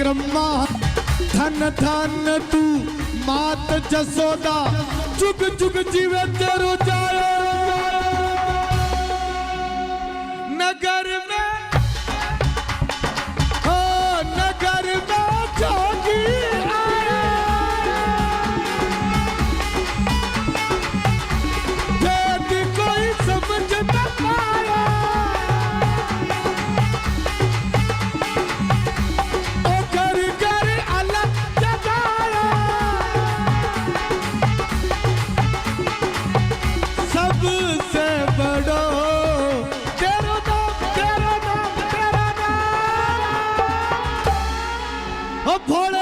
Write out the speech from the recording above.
क्रम धन धन तू मात जसोदा जुग जुग जीवे तेरो जाए नगर में हो नगर में जोगी आए कोई समझ न पाया ओ घर घर अलग जगाया सबसे बड़ो तेरा नाम ओ भोले